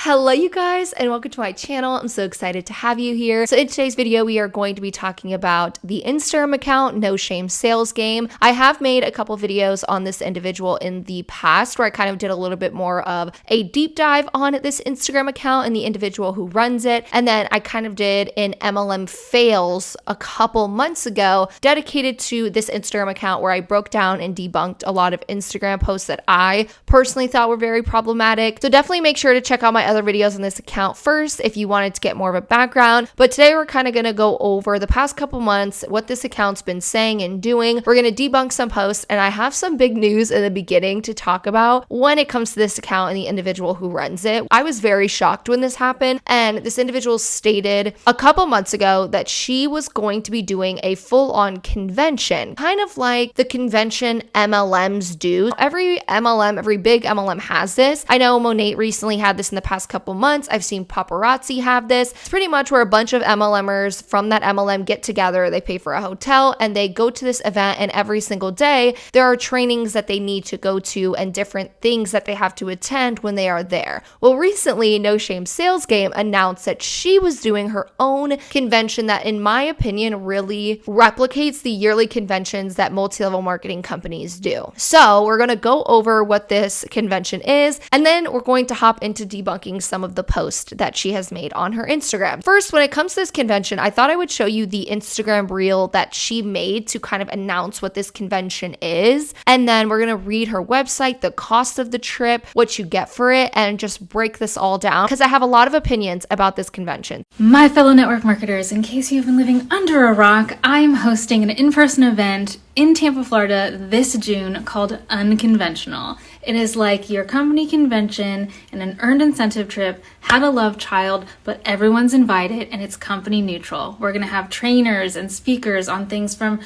Hello you guys and welcome to my channel. I'm so excited to have you here. So in today's video, we are going to be talking about the Instagram account, No Shame Sales Game. I have made a couple videos on this individual in the past where I kind of did a little bit more of a deep dive on this Instagram account and the individual who runs it. And then I kind of did an MLM Fails a couple months ago dedicated to this Instagram account where I broke down and debunked a lot of Instagram posts that I personally thought were very problematic. So definitely make sure to check out my other videos on this account first if you wanted to get more of a background. But today we're kind of going to go over the past couple months, what this account's been saying and doing. We're going to debunk some posts, and I have some big news in the beginning to talk about when it comes to this account and the individual who runs it. I was very shocked when this happened, and this individual stated a couple months ago that she was going to be doing a full-on convention, kind of like the convention MLMs do. Every big MLM has this. I know Monat recently had this in the past couple months. I've seen Paparazzi have this. It's pretty much where a bunch of MLMers from that MLM get together, they pay for a hotel, and they go to this event, and every single day there are trainings that they need to go to and different things that they have to attend when they are there. Well, recently, No Shame Sales Game announced that she was doing her own convention that, in my opinion, really replicates the yearly conventions that multi-level marketing companies do. So we're going to go over what this convention is, and then we're going to hop into debunking some of the posts that she has made on her Instagram. First, when it comes to this convention, I thought I would show you the Instagram reel that she made to kind of announce what this convention is. And then we're going to read her website, the cost of the trip, what you get for it, and just break this all down because I have a lot of opinions about this convention. My fellow network marketers, in case you've been living under a rock, I'm hosting an in-person event in Tampa, Florida this June called Unconventional. It is like your company convention and an earned incentive trip, had a love child, but everyone's invited and it's company neutral. We're going to have trainers and speakers on things from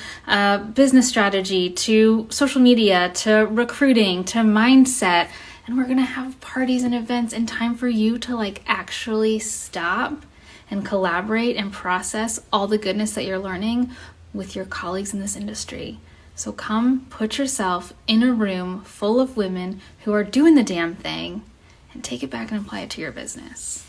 business strategy to social media to recruiting to mindset. And we're going to have parties and events in time for you to actually stop and collaborate and process all the goodness that you're learning with your colleagues in this industry. So come put yourself in a room full of women who are doing the damn thing and take it back and apply it to your business.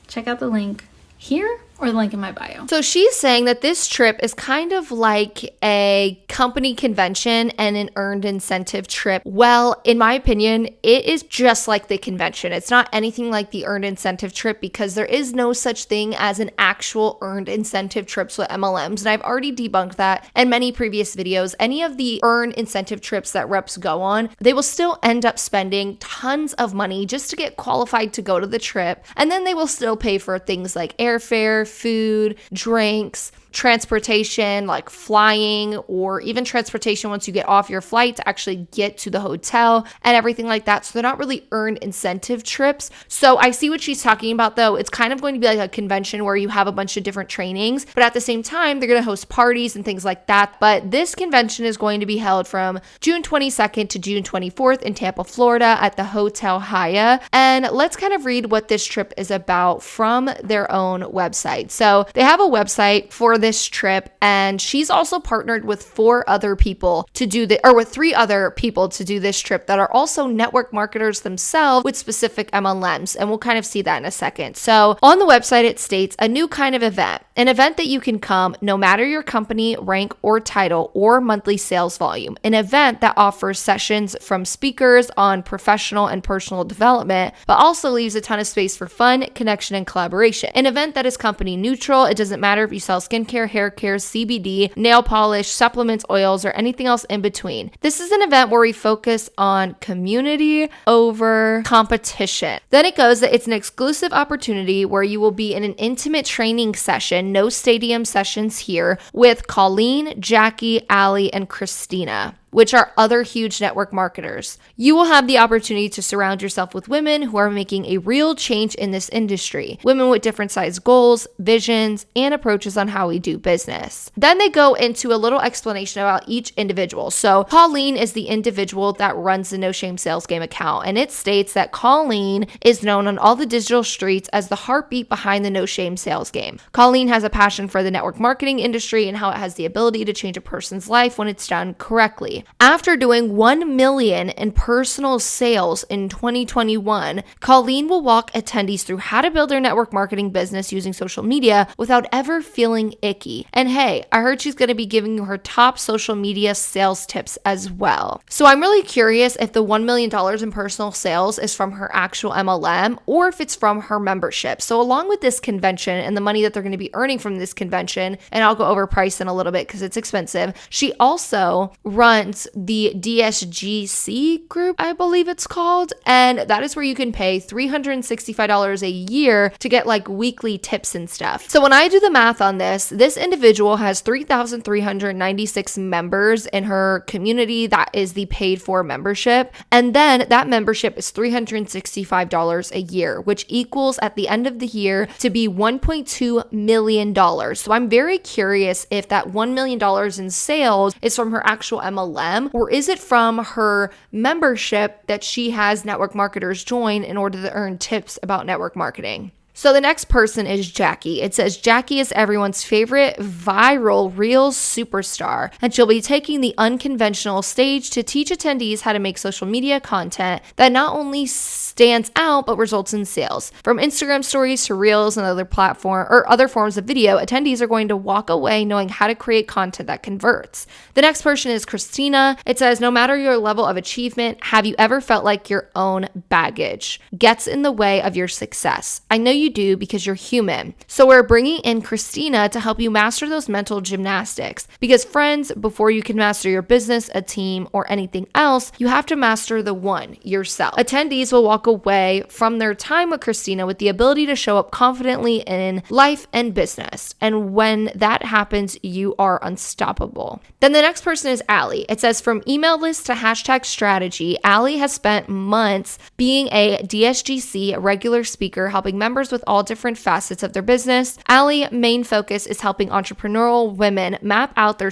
Check out the link here or the link in my bio. So she's saying that this trip is kind of like a company convention and an earned incentive trip. Well, in my opinion, it is just like the convention. It's not anything like the earned incentive trip because there is no such thing as an actual earned incentive trips with MLMs. And I've already debunked that in many previous videos. Any of the earned incentive trips that reps go on, they will still end up spending tons of money just to get qualified to go to the trip. And then they will still pay for things like airfare, food, drinks, transportation, like flying, or even transportation once you get off your flight to actually get to the hotel and everything like that. So they're not really earned incentive trips. So I see what she's talking about though. It's kind of going to be like a convention where you have a bunch of different trainings, but at the same time, they're going to host parties and things like that. But this convention is going to be held from June 22nd to June 24th in Tampa, Florida at the Hotel Hyatt. And let's kind of read what this trip is about from their own website. So they have a website for this trip, and she's also partnered with three other people to do this trip that are also network marketers themselves with specific MLMs, and we'll kind of see that in a second. So on the website, it states a new kind of event, an event that you can come no matter your company, rank, or title, or monthly sales volume, an event that offers sessions from speakers on professional and personal development, but also leaves a ton of space for fun, connection, and collaboration. An event that is company neutral. It doesn't matter if you sell skincare, hair care, CBD, nail polish, supplements, oils, or anything else in between. This is an event where we focus on community over competition. Then it goes that it's an exclusive opportunity where you will be in an intimate training session, no stadium sessions here, with Colleen, Jackie, Allie, and Christina, which are other huge network marketers. You will have the opportunity to surround yourself with women who are making a real change in this industry, women with different size goals, visions, and approaches on how we do business. Then they go into a little explanation about each individual. So Colleen is the individual that runs the No Shame Sales Game account, and it states that Colleen is known on all the digital streets as the heartbeat behind the No Shame Sales Game. Colleen has a passion for the network marketing industry and how it has the ability to change a person's life when it's done correctly. strategy. After doing 1 million in personal sales in 2021, Colleen will walk attendees through how to build their network marketing business using social media without ever feeling icky. And hey, I heard she's going to be giving you her top social media sales tips as well. So I'm really curious if the $1 million in personal sales is from her actual MLM or if it's from her membership. So along with this convention and the money that they're going to be earning from this convention, and I'll go over price in a little bit because it's expensive, she also runs the DSGC group, I believe it's called, and that is where you can pay $365 a year to get like weekly tips and stuff. So when I do the math on this individual has 3,396 members in her community. That is the paid for membership. And then that membership is $365 a year, which equals at the end of the year to be $1.2 million. So I'm very curious if that $1 million in sales is from her actual MLM or is it from her membership that she has network marketers join in order to earn tips about network marketing. So the next person is Jackie. It says Jackie is everyone's favorite viral Reels superstar, and she'll be taking the unconventional stage to teach attendees how to make social media content that not only stands out but results in sales. From Instagram stories to Reels and other forms of video, attendees are going to walk away knowing how to create content that converts. The next person is Christina. It says no matter your level of achievement, have you ever felt like your own baggage gets in the way of your success? I know you do because you're human. So we're bringing in Christina to help you master those mental gymnastics because friends, before you can master your business, a team, or anything else, you have to master the one, yourself. Attendees will walk away from their time with Christina with the ability to show up confidently in life and business. And when that happens, you are unstoppable. Then the next person is Allie. It says from email list to hashtag strategy, Allie has spent months being a DSGC regular speaker, helping members with all different facets of their business. Allie's main focus is helping entrepreneurial women map out their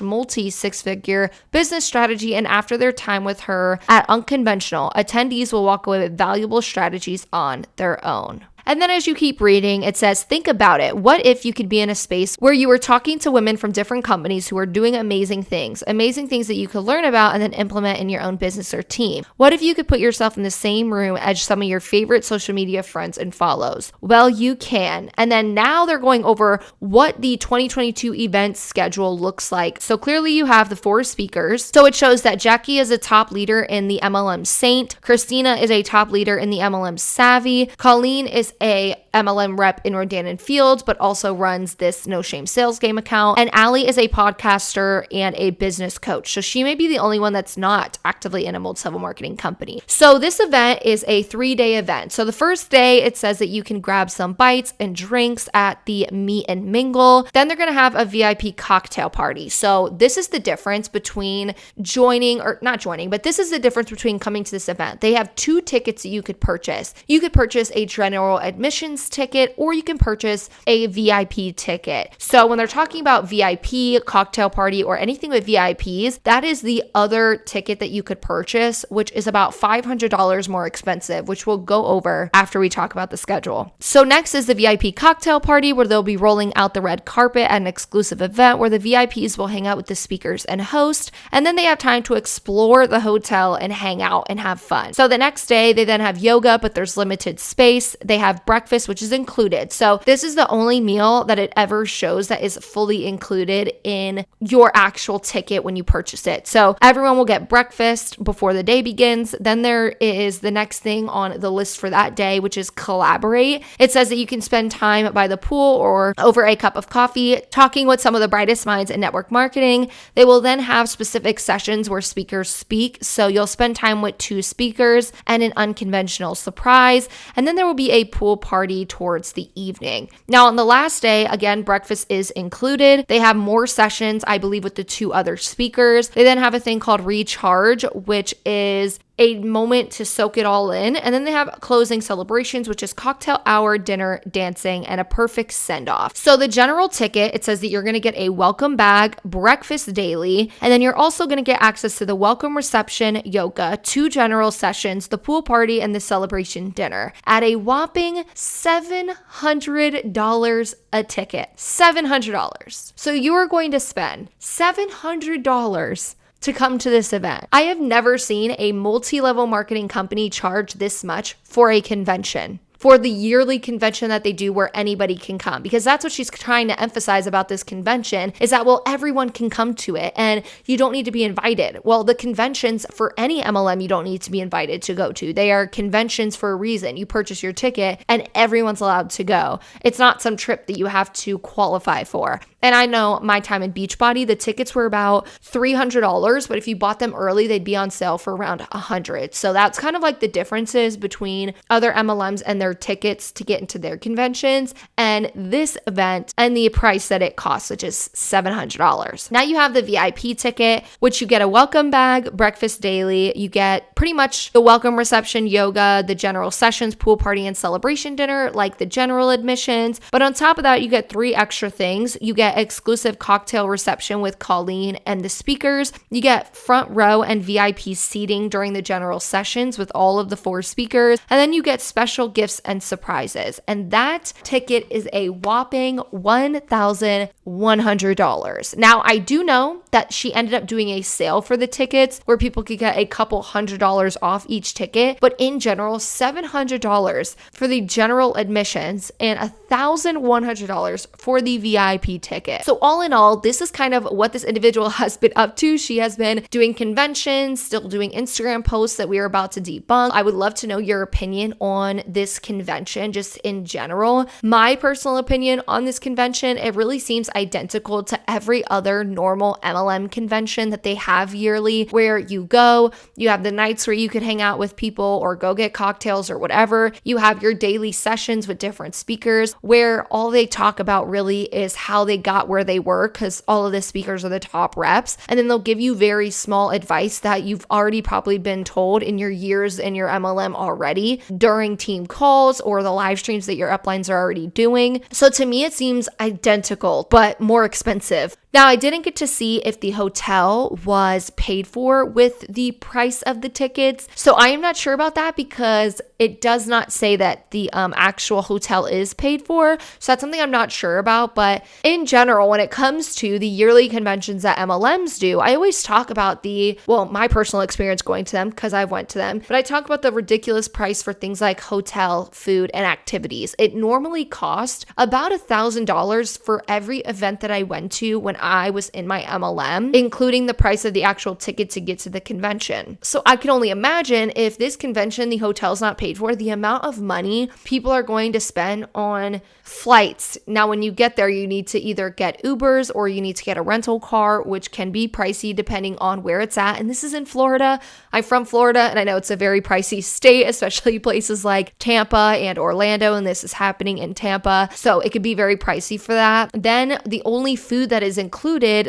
multi-six-figure business strategy, and after their time with her at Unconventional, attendees will walk away with valuable strategies on their own. And then as you keep reading, it says, think about it. What if you could be in a space where you were talking to women from different companies who are doing amazing things that you could learn about and then implement in your own business or team? What if you could put yourself in the same room as some of your favorite social media friends and follows? Well, you can. And then now they're going over what the 2022 event schedule looks like. So clearly you have the 4 speakers. So it shows that Jackie is a top leader in the MLM Saint. Christina is a top leader in the MLM Savvy. Colleen is a MLM rep in Rodan and Fields, but also runs this No Shame Sales Game account. And Allie is a podcaster and a business coach. So she may be the only one that's not actively in a multi-level marketing company. So this event is a 3-day event. So the first day, it says that you can grab some bites and drinks at the Meet and Mingle. Then they're going to have a VIP cocktail party. So this is the difference between this is the difference between coming to this event. They have 2 tickets that you could purchase. You could purchase a general admissions ticket or you can purchase a VIP ticket. So when they're talking about VIP, cocktail party, or anything with VIPs, that is the other ticket that you could purchase, which is about $500 more expensive, which we'll go over after we talk about the schedule. So next is the VIP cocktail party, where they'll be rolling out the red carpet at an exclusive event where the VIPs will hang out with the speakers and host, and then they have time to explore the hotel and hang out and have fun. So the next day, they then have yoga, but there's limited space. They have breakfast, which is included. So this is the only meal that it ever shows that is fully included in your actual ticket when you purchase it. So everyone will get breakfast before the day begins. Then there is the next thing on the list for that day, which is collaborate. It says that you can spend time by the pool or over a cup of coffee talking with some of the brightest minds in network marketing. They will then have specific sessions where speakers speak. So you'll spend time with 2 speakers and an unconventional surprise. And then there will be a pool party towards the evening. Now on the last day, again, breakfast is included. They have more sessions, I believe, with the 2 other speakers. They then have a thing called Recharge, which is a moment to soak it all in. And then they have closing celebrations, which is cocktail hour, dinner, dancing, and a perfect send-off. So the general ticket, it says that you're going to get a welcome bag, breakfast daily, and then you're also going to get access to the welcome reception, yoga, 2 general sessions, the pool party, and the celebration dinner at a whopping $700 a ticket. $700. So you are going to spend $700 to come to this event. I have never seen a multi-level marketing company charge this much for a convention, for the yearly convention that they do where anybody can come, because that's what she's trying to emphasize about this convention is that, well, everyone can come to it and you don't need to be invited. Well, the conventions for any MLM, you don't need to be invited to go to. They are conventions for a reason. You purchase your ticket and everyone's allowed to go. It's not some trip that you have to qualify for. And I know my time in Beachbody, the tickets were about $300, but if you bought them early, they'd be on sale for around $100. So that's kind of like the differences between other MLMs and their tickets to get into their conventions and this event and the price that it costs, which is $700. Now you have the VIP ticket, which you get a welcome bag, breakfast daily. You get pretty much the welcome reception, yoga, the general sessions, pool party, and celebration dinner, like the general admissions. But on top of that, you get 3 extra things. You get exclusive cocktail reception with Colleen and the speakers. You get front row and VIP seating during the general sessions with all of the 4 speakers. And then you get special gifts and surprises. And that ticket is a whopping $1,100. Now, I do know that she ended up doing a sale for the tickets where people could get a couple $100 off each ticket. But in general, $700 for the general admissions and $1,100 for the VIP ticket. So all in all, this is kind of what this individual has been up to. She has been doing conventions, still doing Instagram posts that we are about to debunk. I would love to know your opinion on this convention, just in general. My personal opinion on this convention, it really seems identical to every other normal MLM convention that they have yearly, where you go, you have the nights where you could hang out with people or go get cocktails or whatever. You have your daily sessions with different speakers where all they talk about really is how they got where they were, because all of the speakers are the top reps. And then they'll give you very small advice that you've already probably been told in your years in your MLM already during team calls or the live streams that your uplines are already doing. So to me, it seems identical, but more expensive. Now, I didn't get to see if the hotel was paid for with the price of the tickets. So I am not sure about that because it does not say that the actual hotel is paid for. So that's something I'm not sure about. But in general, when it comes to the yearly conventions that MLMs do, I always talk about my personal experience going to them because I've went to them. But I talk about the ridiculous price for things like hotel, food, and activities. It normally cost about $1,000 for every event that I went to when I was in my MLM, including the price of the actual ticket to get to the convention. So I can only imagine if this convention, the hotel's not paid for, the amount of money people are going to spend on flights. Now, when you get there, you need to either get Ubers or you need to get a rental car, which can be pricey depending on where it's at. And this is in Florida. I'm from Florida, and I know it's a very pricey state, especially places like Tampa and Orlando, and this is happening in Tampa. So it could be very pricey for that. Then the only food that is included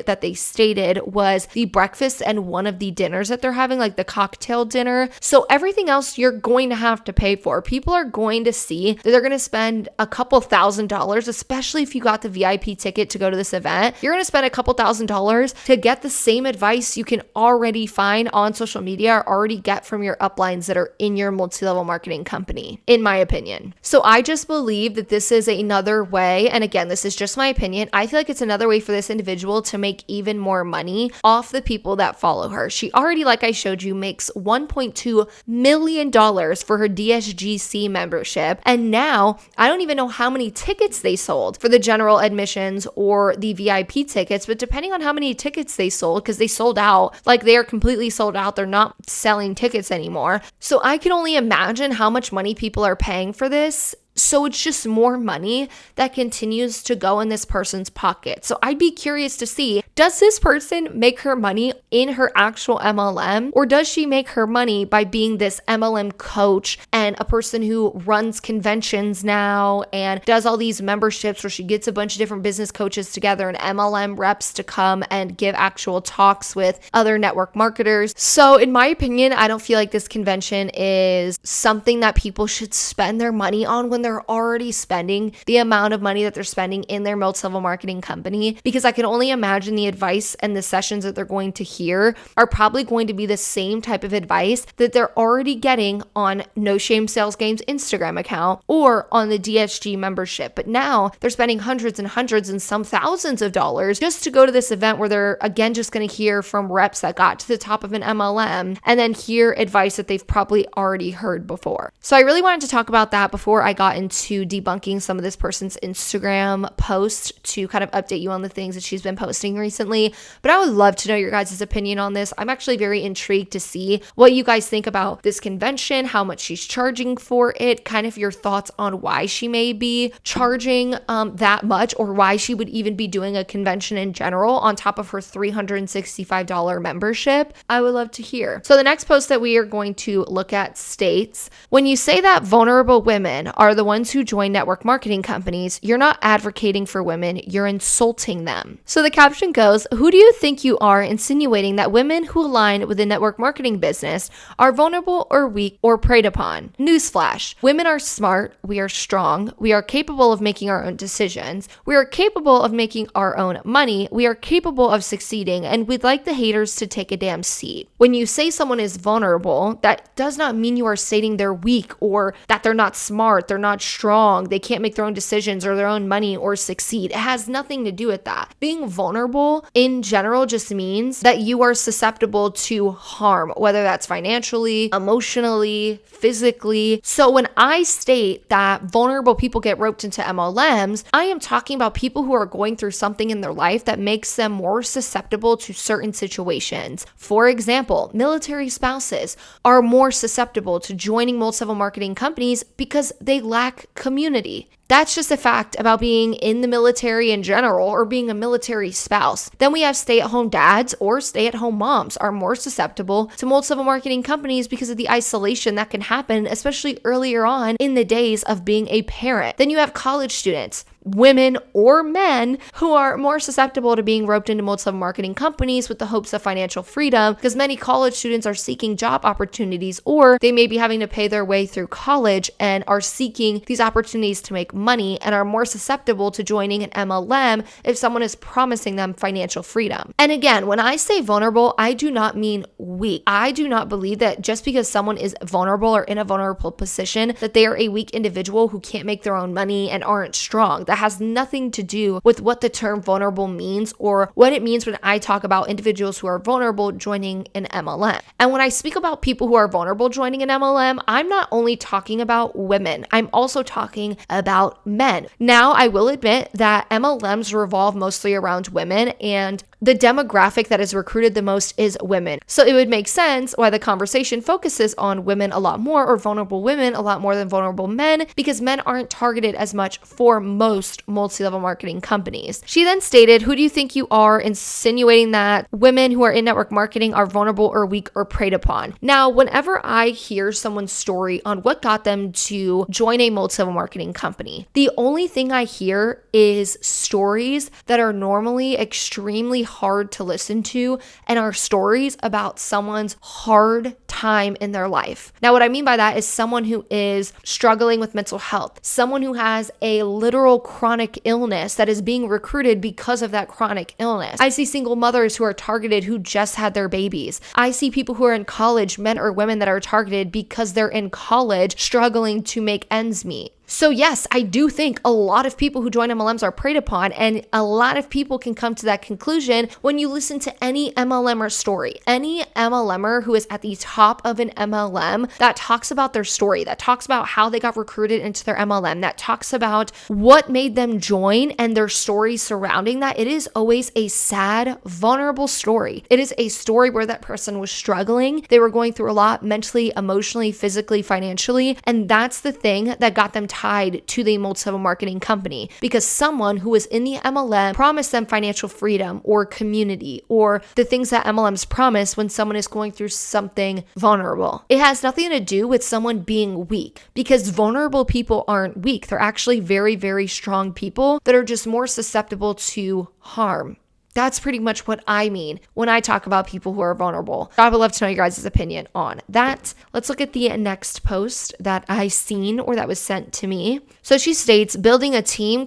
that they stated was the breakfast and one of the dinners that they're having, like the cocktail dinner. So everything else you're going to have to pay for. People are going to see that they're going to spend a couple $1,000, especially if you got the VIP ticket to go to this event. You're going to spend a couple $1,000s to get the same advice you can already find on social media or already get from your uplines that are in your multi-level marketing company, in my opinion. So I just believe that this is another way, and again, this is just my opinion, I feel like it's another way for this individual to make even more money off the people that follow her. She already, like I showed you, makes $1.2 million for her DSGC membership. And now I don't even know how many tickets they sold for the general admissions or the VIP tickets, but depending on how many tickets they sold, because they sold out, like they are completely sold out. They're not selling tickets anymore. So I can only imagine how much money people are paying for this. So it's just more money that continues to go in this person's pocket. So I'd be curious to see, does this person make her money in her actual MLM, or does she make her money by being this MLM coach and a person who runs conventions now and does all these memberships where she gets a bunch of different business coaches together and MLM reps to come and give actual talks with other network marketers? So in my opinion, I don't feel like this convention is something that people should spend their money on when they're already spending the amount of money that they're spending in their multi-level marketing company, because I can only imagine the advice and the sessions that they're going to hear hear are probably going to be the same type of advice that they're already getting on No Shame Sales Game's Instagram account or on the DSG membership. But now they're spending hundreds and hundreds and some thousands of dollars just to go to this event where they're again just going to hear from reps that got to the top of an MLM and then hear advice that they've probably already heard before. So I really wanted to talk about that before I got into debunking some of this person's Instagram post to kind of update you on the things that she's been posting recently. But I would love to know your guys' opinion on this. I'm actually very intrigued to see what you guys think about this convention, how much she's charging for it, kind of your thoughts on why she may be charging that much, or why she would even be doing a convention in general on top of her $365 membership. I would love to hear. So the next post that we are going to look at states, when you say that vulnerable women are the ones who join network marketing companies, you're not advocating for women, you're insulting them. So the caption goes, who do you think you are insinuating that women who align with the network marketing business are vulnerable or weak or preyed upon? Newsflash, women are smart, we are strong, we are capable of making our own decisions, we are capable of making our own money, we are capable of succeeding, and we'd like the haters to take a damn seat. When you say someone is vulnerable, that does not mean you are stating they're weak or that they're not smart, they're not strong, they can't make their own decisions or their own money or succeed. It has nothing to do with that. Being vulnerable in general just means that you are susceptible to harm, whether that's financially, emotionally, physically. So when I state that vulnerable people get roped into MLMs, I am talking about people who are going through something in their life that makes them more susceptible to certain situations. For example, military spouses are more susceptible to joining multi-level marketing companies because they lack community. That's just a fact about being in the military in general or being a military spouse. Then we have stay-at-home dads or stay-at-home moms are more susceptible to multi-level marketing companies because of the isolation that can happen, especially earlier on in the days of being a parent. Then you have college students, women or men, who are more susceptible to being roped into multi-level marketing companies with the hopes of financial freedom, because many college students are seeking job opportunities, or they may be having to pay their way through college and are seeking these opportunities to make money and are more susceptible to joining an MLM if someone is promising them financial freedom. And again, when I say vulnerable, I do not mean weak. I do not believe that just because someone is vulnerable or in a vulnerable position, that they are a weak individual who can't make their own money and aren't strong. That has nothing to do with what the term vulnerable means or what it means when I talk about individuals who are vulnerable joining an MLM. And when I speak about people who are vulnerable joining an MLM, I'm not only talking about women, I'm also talking about men. Now, I will admit that MLMs revolve mostly around women, and the demographic that is recruited the most is women. So it would make sense why the conversation focuses on women a lot more, or vulnerable women a lot more than vulnerable men, because men aren't targeted as much for most multi-level marketing companies. She then stated, who do you think you are insinuating that women who are in network marketing are vulnerable or weak or preyed upon? Now, whenever I hear someone's story on what got them to join a multi-level marketing company, the only thing I hear is stories that are normally extremely hard to listen to and are stories about someone's hard time in their life. Now, what I mean by that is someone who is struggling with mental health, someone who has a literal chronic illness that is being recruited because of that chronic illness. I see single mothers who are targeted who just had their babies. I see people who are in college, men or women, that are targeted because they're in college struggling to make ends meet. So yes, I do think a lot of people who join MLMs are preyed upon, and a lot of people can come to that conclusion when you listen to any MLMer story. Any MLMer who is at the top of an MLM that talks about their story, that talks about how they got recruited into their MLM, that talks about what made them join and their story surrounding that, it is always a sad, vulnerable story. It is a story where that person was struggling. They were going through a lot mentally, emotionally, physically, financially, and that's the thing that got them tied to the multi-level marketing company, because someone who was in the MLM promised them financial freedom or community or the things that MLMs promise when someone is going through something vulnerable. It has nothing to do with someone being weak, because vulnerable people aren't weak. They're actually very, very strong people that are just more susceptible to harm. That's pretty much what I mean when I talk about people who are vulnerable. I would love to know your guys' opinion on that. Let's look at the next post that I seen or that was sent to me. So she states, building a team, ?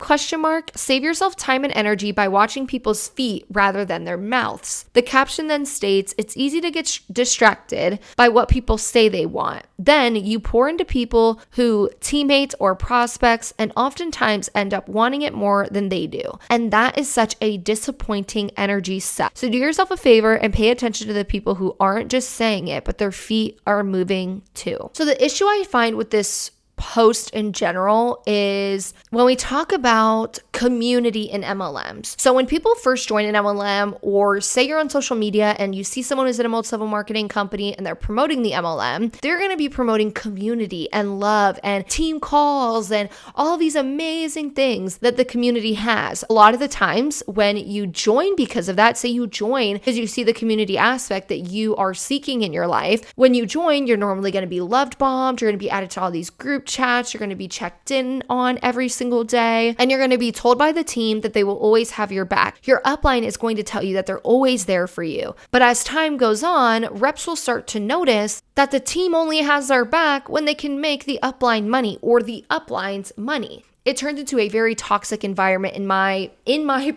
Save yourself time and energy by watching people's feet rather than their mouths. The caption then states, it's easy to get distracted by what people say they want. Then you pour into people who teammates or prospects and oftentimes end up wanting it more than they do. And that is such a disappointing energy suck. So do yourself a favor and pay attention to the people who aren't just saying it, but their feet are moving too. So the issue I find with this post in general is when we talk about community in MLMs. So when people first join an MLM, or say you're on social media and you see someone who's in a multi-level marketing company and they're promoting the MLM, they're going to be promoting community and love and team calls and all these amazing things that the community has. A lot of the times when you join because of that, say you join because you see the community aspect that you are seeking in your life, when you join, you're normally going to be loved bombed, you're going to be added to all these group chats, you're going to be checked in on every single day, and you're going to be told by the team that they will always have your back. Your upline is going to tell you that they're always there for you. But as time goes on, reps will start to notice that the team only has their back when they can make the upline money or the upline's money. It turns into a very toxic environment in my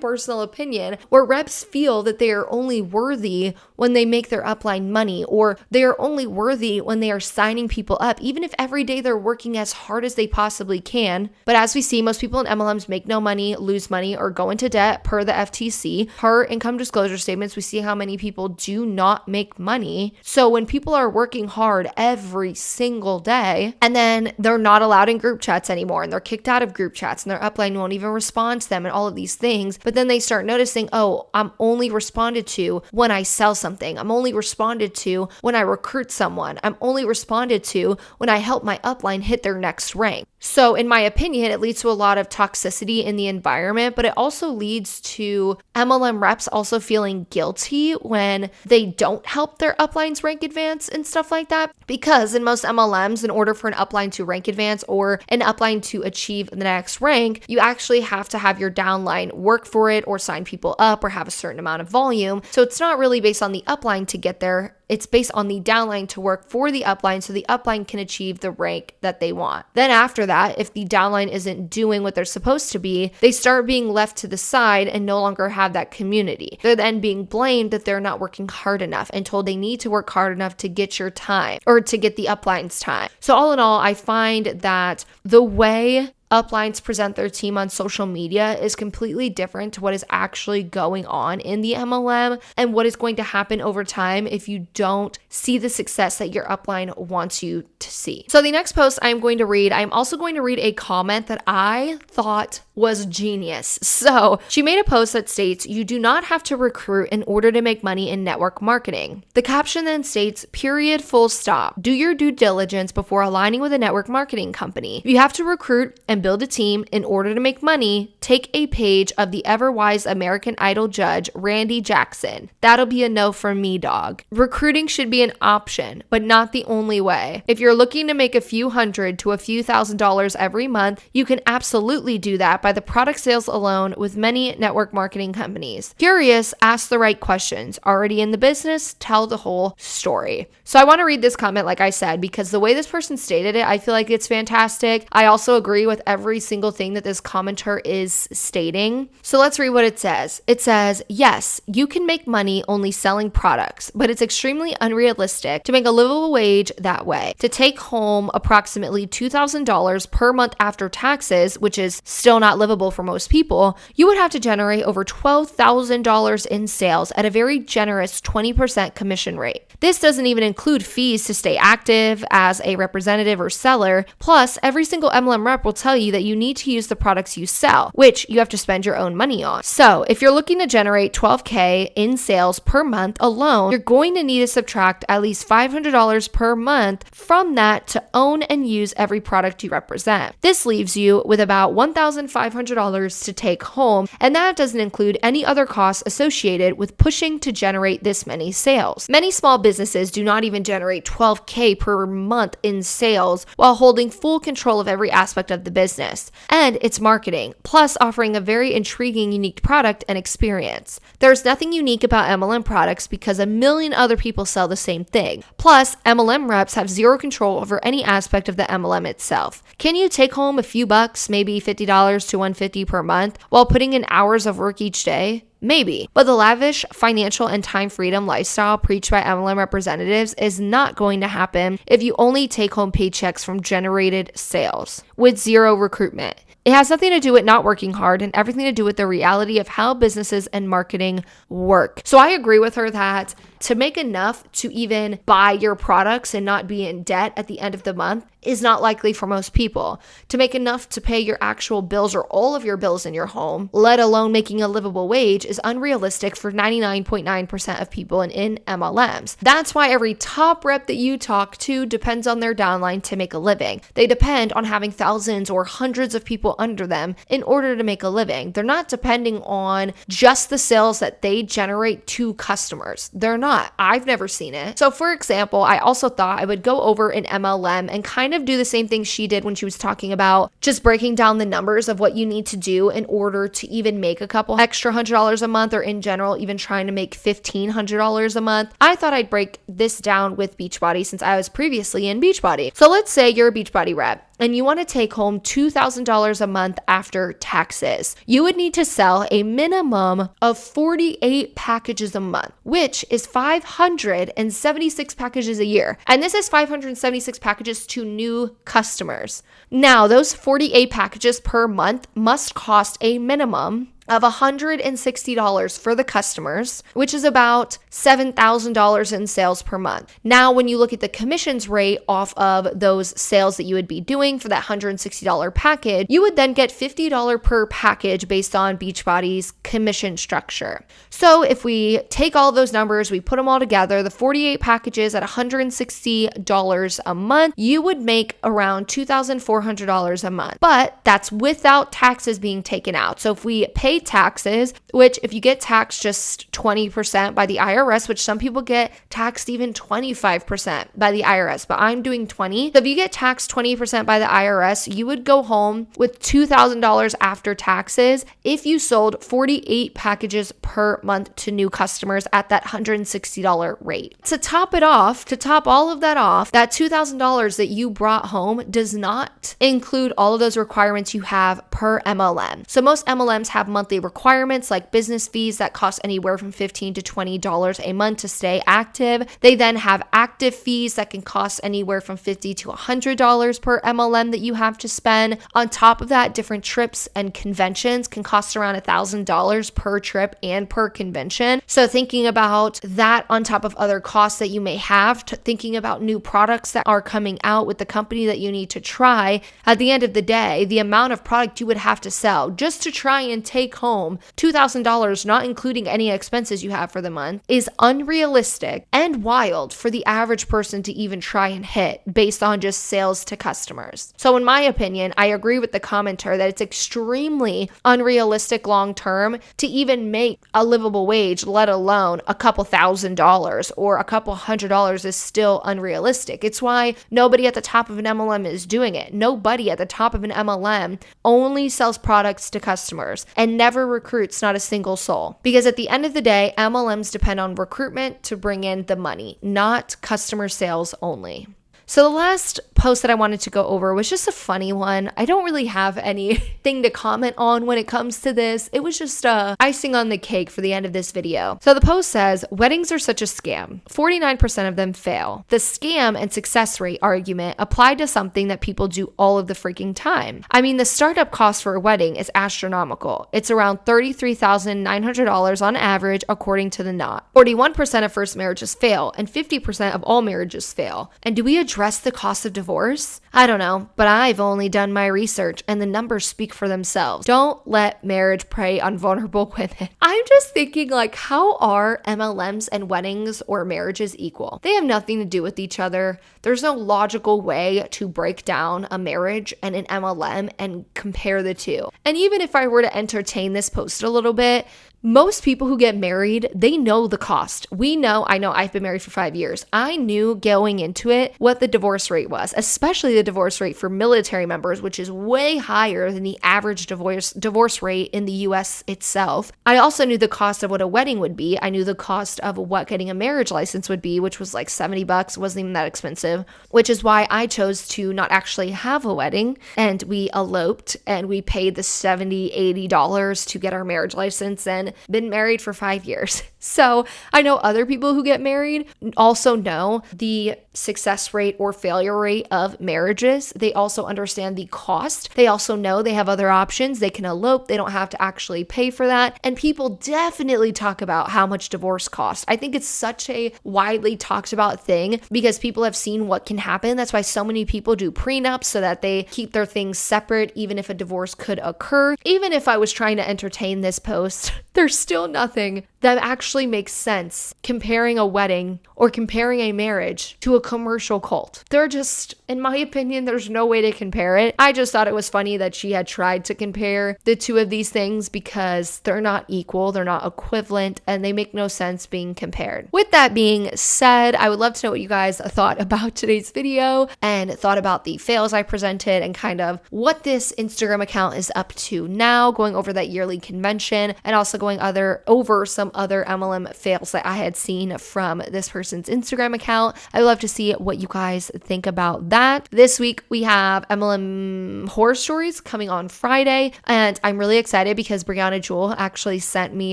personal opinion, where reps feel that they are only worthy when they make their upline money, or they are only worthy when they are signing people up, even if every day they're working as hard as they possibly can. But as we see, most people in MLMs make no money, lose money, or go into debt per the FTC. Per income disclosure statements, we see how many people do not make money. So when people are working hard every single day, and then they're not allowed in group chats anymore, and they're kicked out of group chats, and their upline won't even respond to them, and all of these things, but then they start noticing, oh, I'm only responded to when I sell something. I'm only responded to when I recruit someone. I'm only responded to when I help my upline hit their next rank. So in my opinion, it leads to a lot of toxicity in the environment, but it also leads to MLM reps also feeling guilty when they don't help their uplines rank advance and stuff like that. Because in most MLMs, in order for an upline to rank advance or an upline to achieve the next rank, you actually have to have your downline work for it or sign people up or have a certain amount of volume. So it's not really based on the upline to get there. It's based on the downline to work for the upline so the upline can achieve the rank that they want. Then after that, if the downline isn't doing what they're supposed to be, they start being left to the side and no longer have that community. They're then being blamed that they're not working hard enough and told they need to work hard enough to get your time or to get the upline's time. So all in all, I find that the way uplines present their team on social media is completely different to what is actually going on in the MLM and what is going to happen over time if you don't see the success that your upline wants you to see. So the next post I'm going to read, I'm also going to read a comment that I thought was genius. So she made a post that states, you do not have to recruit in order to make money in network marketing. The caption then states, period, full stop. Do your due diligence before aligning with a network marketing company. If you have to recruit and build a team in order to make money, take a page of the ever-wise American Idol judge, Randy Jackson. That'll be a no from me, dog. Recruiting should be an option, but not the only way. If you're looking to make a few $100 to a few $1,000s every month, you can absolutely do that by the product sales alone with many network marketing companies. Curious, ask the right questions. Already in the business, tell the whole story. So I want to read this comment, like I said, because the way this person stated it, I feel like it's fantastic. I also agree with every single thing that this commenter is stating. So let's read what it says. It says, yes, you can make money only selling products, but it's extremely unrealistic to make a livable wage that way. To take home approximately $2,000 per month after taxes, which is still not livable for most people, you would have to generate over $12,000 in sales at a very generous 20% commission rate. This doesn't even include fees to stay active as a representative or seller. Plus, every single MLM rep will tell you that you need to use the products you sell, which you have to spend your own money on. So if you're looking to generate $12,000 in sales per month alone, you're going to need to subtract at least $500 per month from that to own and use every product you represent. This leaves you with about $1,500 $500 to take home, and that doesn't include any other costs associated with pushing to generate this many sales. Many small businesses do not even generate $12K per month in sales while holding full control of every aspect of the business and its marketing, plus offering a very intriguing, unique product and experience. There's nothing unique about MLM products because a million other people sell the same thing. Plus, MLM reps have zero control over any aspect of the MLM itself. Can you take home a few bucks, maybe $50 to $150 per month, while putting in hours of work each day? Maybe, but the lavish financial and time freedom lifestyle preached by MLM representatives is not going to happen if you only take home paychecks from generated sales with zero recruitment. It has nothing to do with not working hard and everything to do with the reality of how businesses and marketing work. So I agree with her that to make enough to even buy your products and not be in debt at the end of the month is not likely for most people. To make enough to pay your actual bills or all of your bills in your home, let alone making a livable wage, is unrealistic for 99.9% of people in MLMs. That's why every top rep that you talk to depends on their downline to make a living. They depend on having thousands or hundreds of people under them in order to make a living. They're not depending on just the sales that they generate to customers. They're not. I've never seen it. So for example, I also thought I would go over an MLM and kind of do the same thing she did when she was talking about just breaking down the numbers of what you need to do in order to even make a couple extra $100 a month, or in general, even trying to make $1,500 a month. I thought I'd break this down with Beachbody since I was previously in Beachbody. So let's say you're a Beachbody rep and you want to take home $2,000 a month after taxes. You would need to sell a minimum of 48 packages a month, which is 576 packages a year. And this is 576 packages to new customers. Now, those 48 packages per month must cost a minimum of $160 for the customers, which is about $7,000 in sales per month. Now, when you look at the commissions rate off of those sales that you would be doing for that $160 package, you would then get $50 per package based on Beachbody's commission structure. So if we take all those numbers, we put them all together, the 48 packages at $160 a month, you would make around $2,400 a month. But that's without taxes being taken out. So if we pay taxes, which if you get taxed just 20% by the IRS, which some people get taxed even 25% by the IRS, but I'm doing 20. So if you get taxed 20% by the IRS, you would go home with $2,000 after taxes if you sold 48 packages per month to new customers at that $160 rate. To top it off, to top all of that off, that $2,000 that you brought home does not include all of those requirements you have per MLM. So most MLMs have monthly requirements like business fees that cost anywhere from $15 to $20 a month to stay active. They then have active fees that can cost anywhere from $50 to $100 per MLM that you have to spend. On top of that, different trips and conventions can cost around $1,000 per trip and per convention. So thinking about that on top of other costs that you may have, thinking about new products that are coming out with the company that you need to try, at the end of the day, the amount of product you would have to sell just to try and take home $2,000, not including any expenses you have for the month, is unrealistic and wild for the average person to even try and hit based on just sales to customers. So in my opinion, I agree with the commenter that it's extremely unrealistic long term to even make a livable wage, let alone a couple $1,000 or a couple $100 is still unrealistic. It's why nobody at the top of an MLM is doing it. Nobody at the top of an MLM only sells products to customers and never recruits not a single soul. Because at the end of the day, MLMs depend on recruitment to bring in the money, not customer sales only. So the last post that I wanted to go over was just a funny one. I don't really have anything to comment on when it comes to this. It was just icing on the cake for the end of this video. So the post says, weddings are such a scam. 49% of them fail. The scam and success rate argument applied to something that people do all of the freaking time. I mean, the startup cost for a wedding is astronomical. It's around $33,900 on average, according to the Knot. 41% of first marriages fail, and 50% of all marriages fail. And do we address address the cost of divorce? I don't know, but I've only done my research and the numbers speak for themselves. Don't let marriage prey on vulnerable women. I'm just thinking, like, how are MLMs and weddings or marriages equal? They have nothing to do with each other. There's no logical way to break down a marriage and an MLM and compare the two. And even if I were to entertain this post a little bit, most people who get married, they know the cost. I know I've been married for 5 years. I knew going into it what the divorce rate was, especially the divorce rate for military members, which is way higher than the average divorce rate in the US itself. I also knew the cost of what a wedding would be. I knew the cost of what getting a marriage license would be, which was like $70. It wasn't even that expensive, which is why I chose to not actually have a wedding. And we eloped and we paid the $70, $80 to get our marriage license and been married for 5 years. So I know other people who get married also know the success rate or failure rate of marriages. They also understand the cost. They also know they have other options. They can elope. They don't have to actually pay for that. And people definitely talk about how much divorce costs. I think it's such a widely talked about thing because people have seen what can happen. That's why so many people do prenups so that they keep their things separate, even if a divorce could occur. Even if I was trying to entertain this post, there's still nothing that actually makes sense comparing a wedding or comparing a marriage to a commercial cult. They're just, in my opinion, there's no way to compare it. I just thought it was funny that she had tried to compare the two of these things because they're not equal, they're not equivalent, and they make no sense being compared. With that being said, I would love to know what you guys thought about today's video and thought about the fails I presented and kind of what this Instagram account is up to now, going over that yearly convention and also going over some other MLM fails that I had seen from this person's Instagram account. I'd love to see what you guys think about that. This week we have MLM horror stories coming on Friday, and I'm really excited because Brianna Jewell actually sent me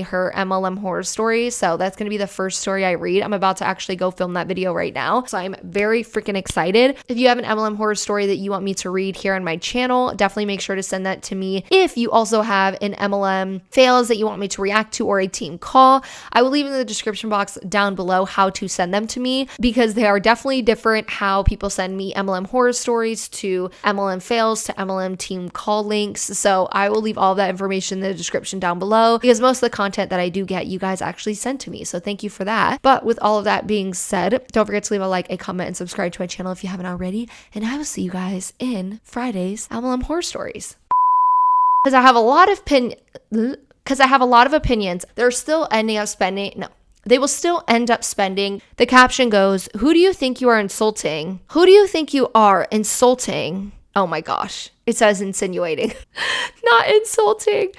her MLM horror story, so that's going to be the first story I read. I'm about to actually go film that video right now, so I'm very freaking excited. If you have an MLM horror story that you want me to read here on my channel, definitely make sure to send that to me. If you also have an MLM fails that you want me to react to or a team call, I will leave in the description box down below how to send them to me because they are definitely different how people send me MLM horror stories to MLM fails to MLM team call links. So I will leave all of that information in the description down below because most of the content that I do get, you guys actually send to me. So thank you for that. But with all of that being said, don't forget to leave a like, a comment, and subscribe to my channel if you haven't already. And I will see you guys in Friday's MLM horror stories. Because I have a lot of opinions, they're still ending up spending. No, they will still end up spending. The caption goes, "Who do you think you are insulting? Who do you think you are insulting?" Oh my gosh. It says insinuating, not insulting.